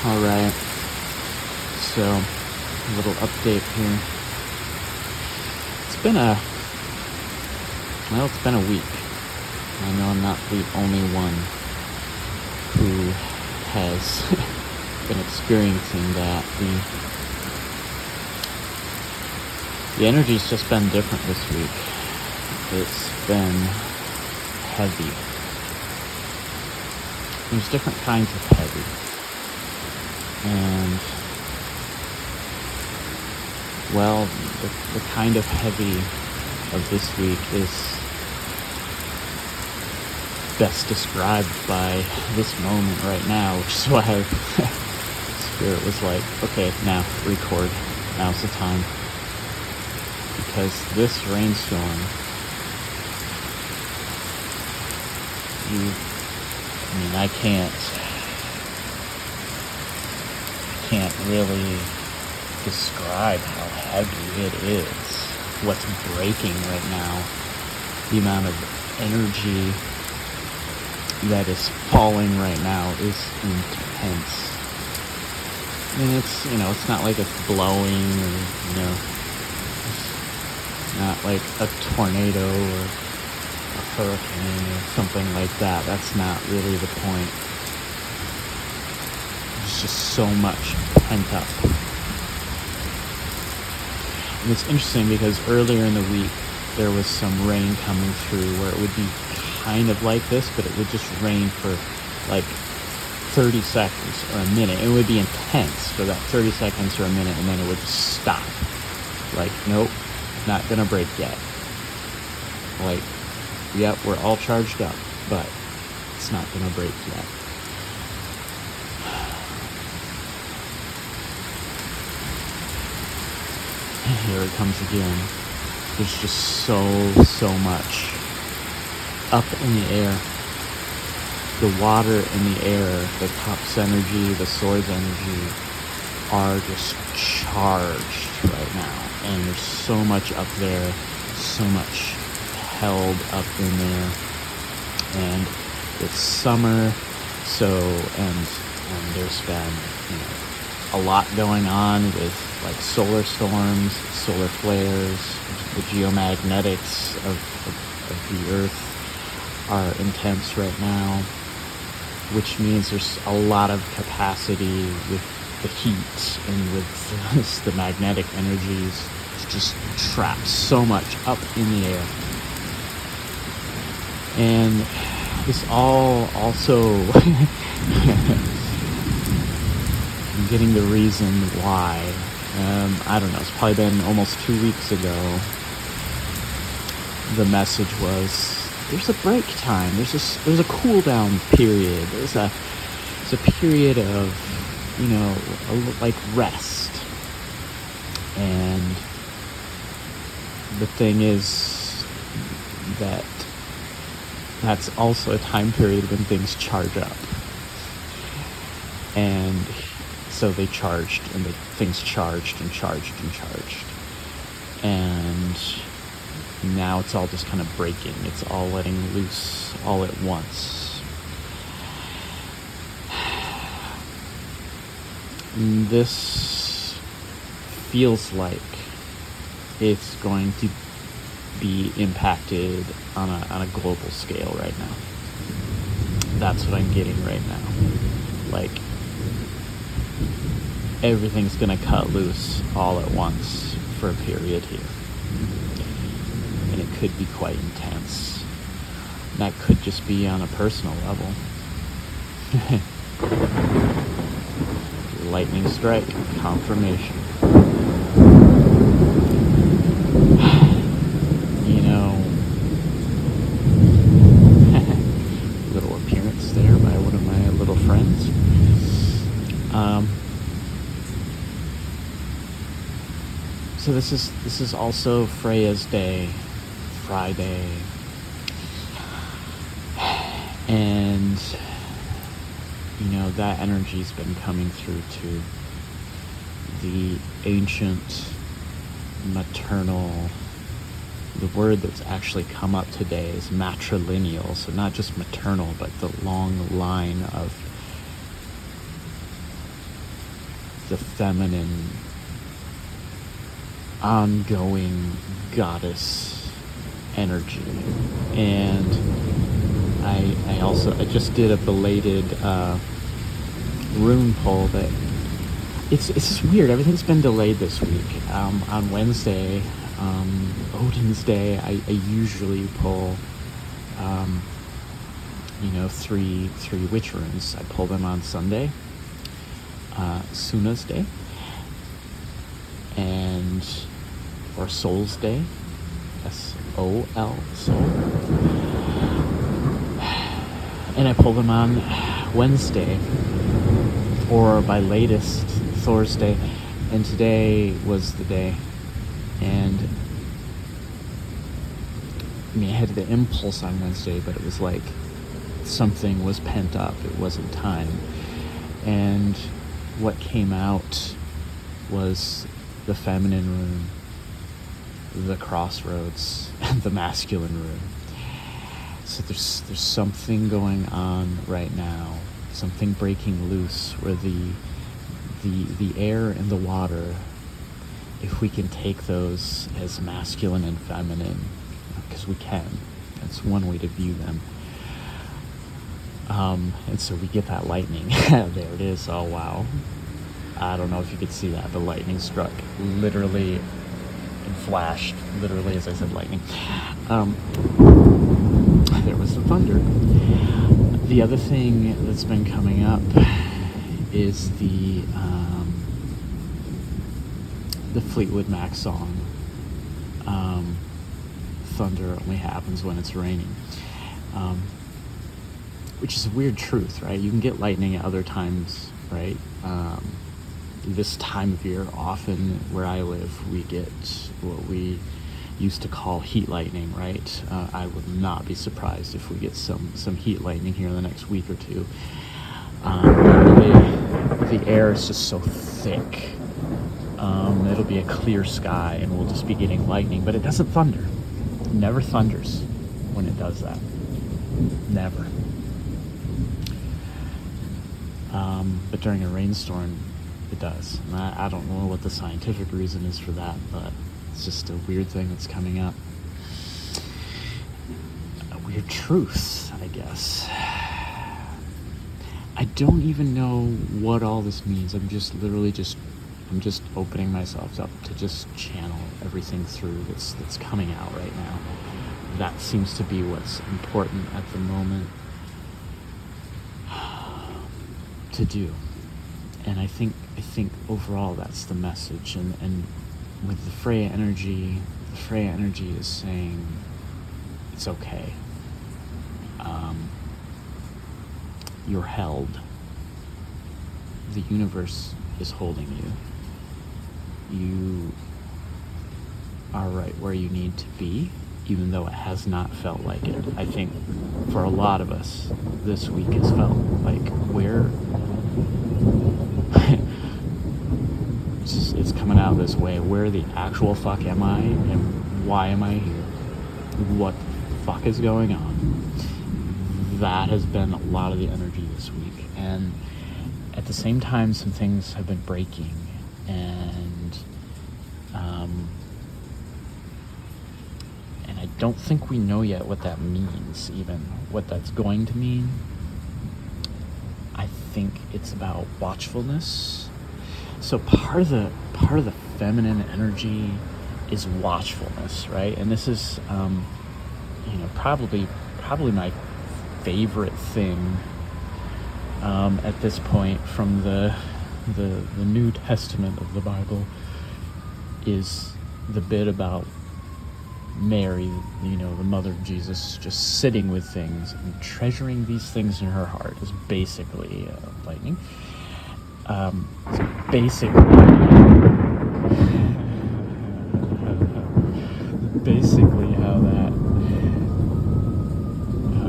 Alright, so a little update here. It's been a week. I know I'm not the only one who has been experiencing that. The energy's just been different this week. It's been heavy. There's different kinds of heavy. And, well, the kind of heavy of this week is best described by this moment right now, which is why Spirit was like, okay, now record. Now's the time. Because this rainstorm, I can't really describe how heavy it is. What's breaking right now, the amount of energy that is falling right now is intense. And it's not like it's blowing or, it's not like a tornado or a hurricane or something like that. That's not really the point. There's just so much pent up. And it's interesting because earlier in the week there was some rain coming through where it would be kind of like this, but it would just rain for like 30 seconds or a minute. It would be intense for that 30 seconds or a minute, and then it would just stop. Like, nope, not gonna break yet. Like, yep, we're all charged up, but it's not gonna break yet. Here it comes again. There's just so much up in the air. The water in the air, the cup's energy, the sword's energy are just charged right now. And there's so much up there, so much held up in there. And it's summer, and there's been, a lot going on with like solar storms, solar flares. The geomagnetics of the Earth are intense right now, which means there's a lot of capacity with the heat and with the magnetic energies to just trap so much up in the air. And this all also I'm getting the reason why. I don't know, it's probably been almost 2 weeks ago. The message was, there's a break time. There's a cool down period. There's a period of, like rest. And the thing is that that's also a time period when things charge up. And so they charged, and things charged and charged and charged. And now it's all just kind of breaking. It's all letting loose all at once. And this feels like it's going to be impacted on a global scale right now. That's what I'm getting right now. Like, everything's gonna cut loose all at once for a period here. And it could be quite intense. And that could just be on a personal level. Lightning strike, confirmation. Little appearance there by one of my little friends. So this is also Freya's day, Friday, and that energy's been coming through too. The ancient maternal, the word that's actually come up today is matrilineal, so not just maternal, but the long line of the feminine, ongoing goddess energy. And I just did a belated rune pull that it's just weird. Everything's been delayed this week. On Wednesday, Odin's Day, I usually pull three witch runes. I pull them on Sunday, Suna's Day, or Soul's Day, S-O-L, Soul. And I pull them on Wednesday, or by latest, Thor's Day. And today was the day. And I had the impulse on Wednesday, but it was like something was pent up. It wasn't time. And what came out was the feminine rune, the crossroads, and the masculine rune. So there's something going on right now, something breaking loose, where the air and the water, if we can take those as masculine and feminine, because we can, that's one way to view them. And so we get that lightning. There it is. Oh wow, I don't know if you could see that. The lightning struck literally and flashed literally as I said lightning. There was the thunder. The other thing that's been coming up is the Fleetwood Mac song, thunder only happens when it's raining, which is a weird truth, right? You can get lightning at other times, right? This time of year, often where I live, we get what we used to call heat lightning, right? I would not be surprised if we get some heat lightning here in the next week or two. The air is just so thick. It'll be a clear sky and we'll just be getting lightning, but it doesn't thunder. It never thunders when it does that. Never. But during a rainstorm, it does. And I don't know what the scientific reason is for that, but it's just a weird thing that's coming up. A weird truth, I guess. I don't even know what all this means. I'm just opening myself up to just channel everything through that's coming out right now. That seems to be what's important at the moment to do. And I think overall that's the message. And with the Freya energy is saying it's okay. You're held. The universe is holding you. You are right where you need to be, even though it has not felt like it. I think for a lot of us, this week has felt like it's coming out this way. Where the actual fuck am I, and why am I here? What the fuck is going on? That has been a lot of the energy this week. And at the same time, some things have been breaking, and I don't think we know yet what that means, even what that's going to mean. I think it's about watchfulness. So part of the feminine energy is watchfulness, right? And this is probably my favorite thing at this point from the New Testament of the Bible is the bit about Mary, the mother of Jesus, just sitting with things and treasuring these things in her heart is basically lightning. So basically how that.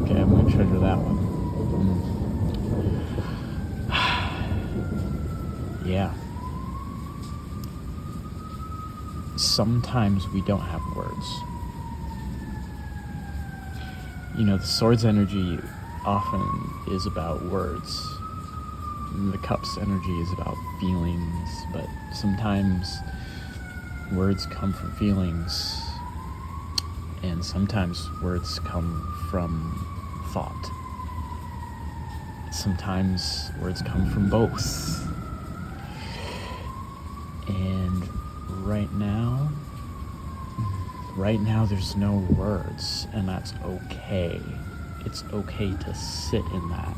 Okay, I'm going to treasure that one. Yeah. Sometimes we don't have words. The sword's energy often is about words. the cup's energy is about feelings, but sometimes words come from feelings, and sometimes words come from thought. Sometimes words come from both. And right now there's no words, and that's okay. It's okay to sit in that.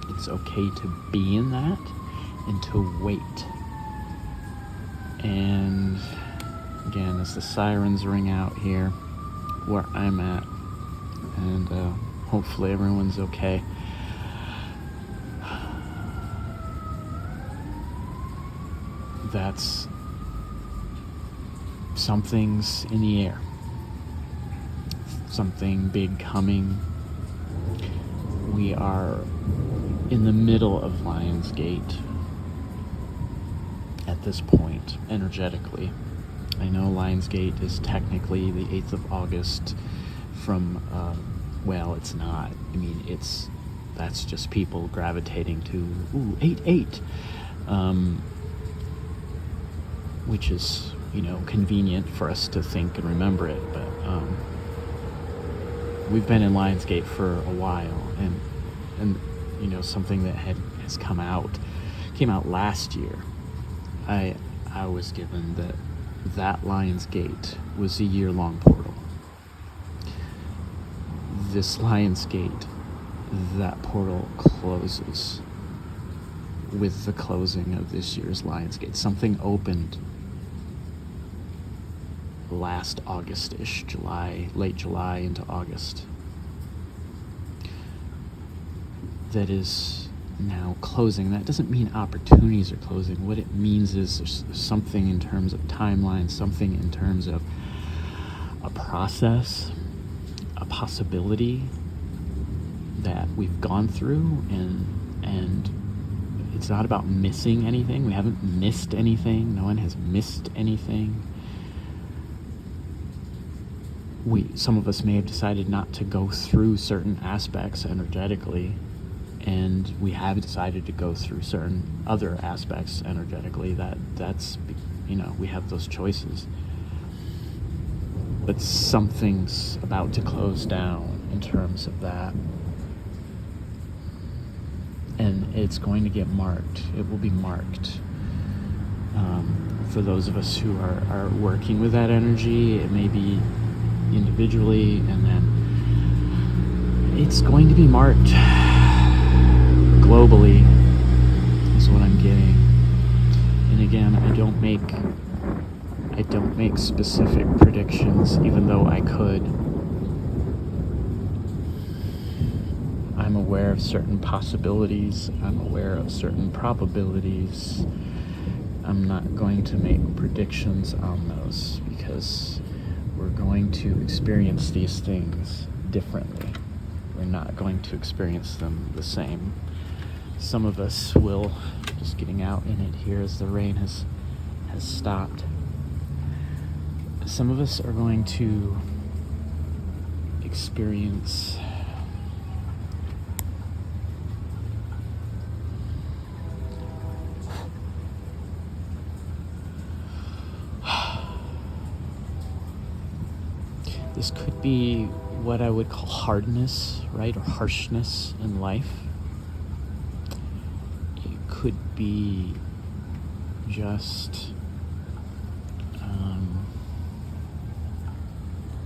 It's okay to be in that and to wait. And again, as the sirens ring out here where I'm at, and hopefully everyone's okay. That's something's in the air. Something big coming. We are in the middle of Lionsgate at this point, energetically. I know Lionsgate is technically the 8th of August from, well, it's not. I mean, that's just people gravitating to, 8-8. Which is, convenient for us to think and remember it, but we've been in Lionsgate for a while, and something that came out last year. I was given that Lionsgate was a year-long portal. This Lionsgate, that portal closes with the closing of this year's Lionsgate. Something opened last August-ish, late July into August, that is now closing. That doesn't mean opportunities are closing. What it means is there's something in terms of timeline, something in terms of a process, a possibility that we've gone through, and it's not about missing anything. We haven't missed anything. No one has missed anything. Some of us may have decided not to go through certain aspects energetically, and we have decided to go through certain other aspects energetically. That's we have those choices. But something's about to close down in terms of that. And it's going to get marked. It will be marked. For those of us who are working with that energy, it may be individually, and then it's going to be marked globally, is what I'm getting. And again, I don't make specific predictions, even though I could. I'm aware of certain possibilities. I'm aware of certain probabilities. I'm not going to make predictions on those, because we're going to experience these things differently. We're not going to experience them the same. Some of us will, just getting out in it here as the rain has stopped. Some of us are going to experience this could be what I would call hardness, right? Or harshness in life. It could be just,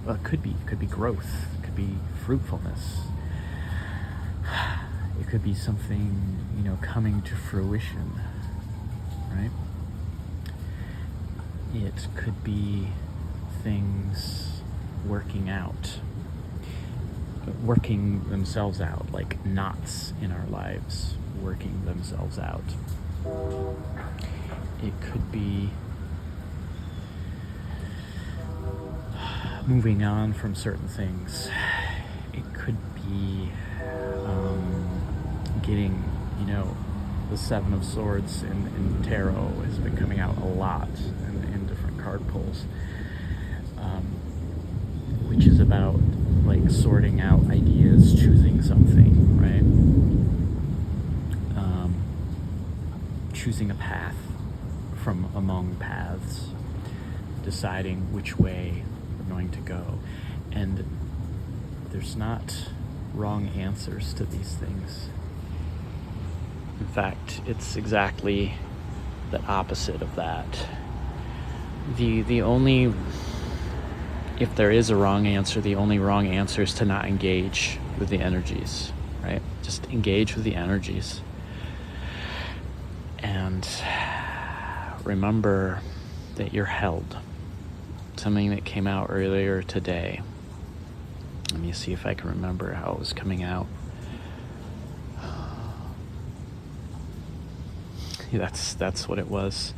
well, it could be growth. It could be fruitfulness. It could be something, coming to fruition, right? It could be things working themselves out, like knots in our lives working themselves out. It could be moving on from certain things. It could be getting, the Seven of Swords in tarot has been coming out a lot in different card pulls. Which is about like sorting out ideas, choosing something, right? choosing a path from among paths, deciding which way we're going to go. And there's not wrong answers to these things. In fact, it's exactly the opposite of that. The only, if there is a wrong answer, the only wrong answer is to not engage with the energies, right? Just engage with the energies. And remember that you're held. Something that came out earlier today. Let me see if I can remember how it was coming out. That's what it was.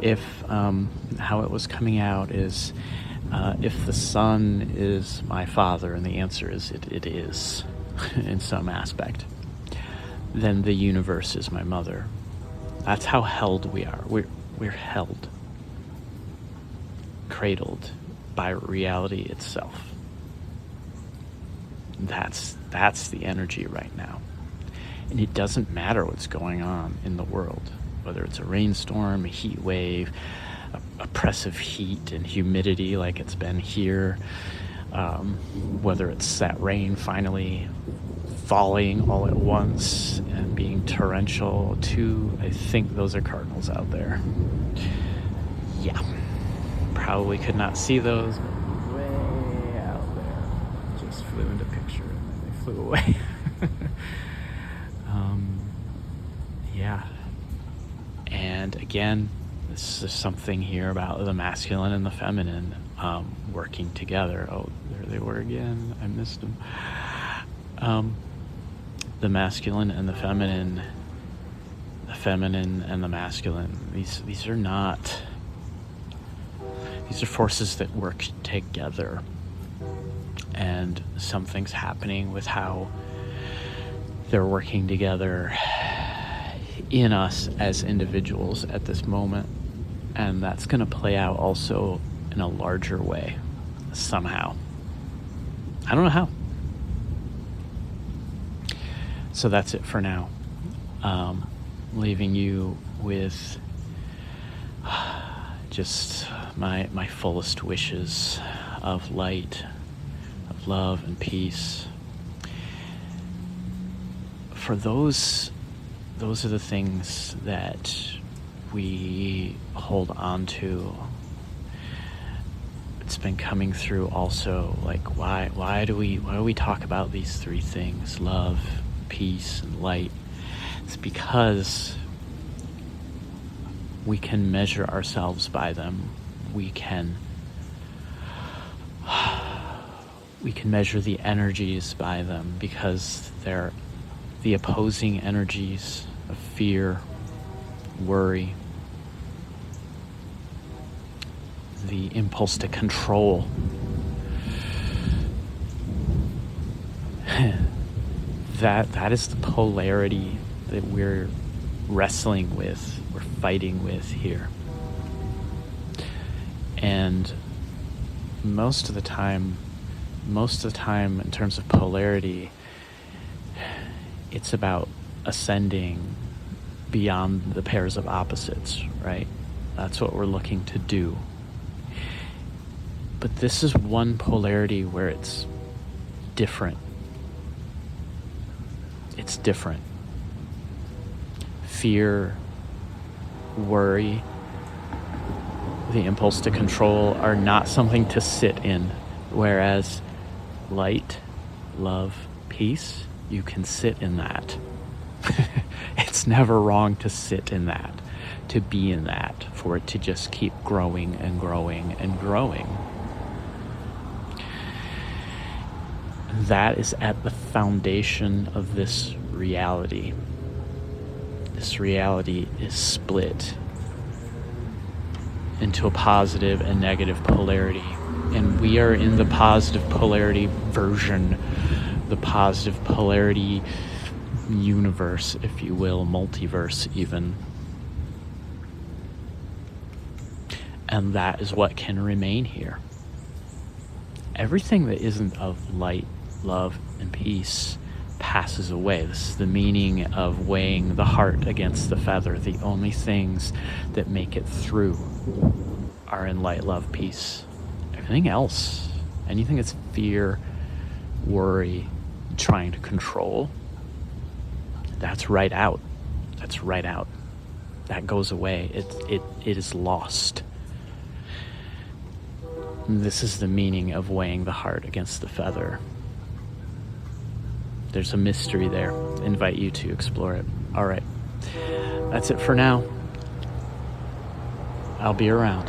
If how it was coming out is, if the sun is my father, and the answer is it is in some aspect, then the universe is my mother. That's how held we are. We're held, cradled by reality itself. That's the energy right now. And it doesn't matter what's going on in the world, whether it's a rainstorm, a heat wave, oppressive heat and humidity like it's been here, whether it's that rain finally falling all at once and being torrential too. I think those are cardinals out there. Yeah, probably could not see those, but way out there. Just flew into picture and then they flew away. Yeah. And again, this is something here about the masculine and the feminine working together. Oh, there they were again. I missed them. The masculine and the feminine and the masculine. These are not. These are forces that work together, and something's happening with how they're working together in us as individuals at this moment, and that's going to play out also in a larger way somehow. I don't know how. So that's it for now. Leaving you with just my fullest wishes of light, of love and peace. For those are the things that we hold on to. It's been coming through also, like why do we talk about these three things, love, peace, and light? It's because we can measure ourselves by them. We can measure the energies by them, because they're the opposing energies of fear, worry, the impulse to control. That is the polarity that we're wrestling with, we're fighting with here. And most of the time in terms of polarity, it's about ascending beyond the pairs of opposites, right? That's what we're looking to do. But this is one polarity where it's different. It's different. Fear, worry, the impulse to control are not something to sit in, whereas light, love, peace, you can sit in that. It's never wrong to sit in that, to be in that, for it to just keep growing and growing and growing. That is at the foundation of this reality. This reality is split into a positive and negative polarity. And we are in the positive polarity version, the positive polarity universe, if you will, multiverse even. And that is what can remain here. Everything that isn't of light, love, and peace passes away. This is the meaning of weighing the heart against the feather. The only things that make it through are in light, love, peace. Everything else, anything that's fear, worry, trying to control, that's right out. That's right out. That goes away. It is lost. This is the meaning of weighing the heart against the feather. There's a mystery there. I invite you to explore it. All right. That's it for now. I'll be around.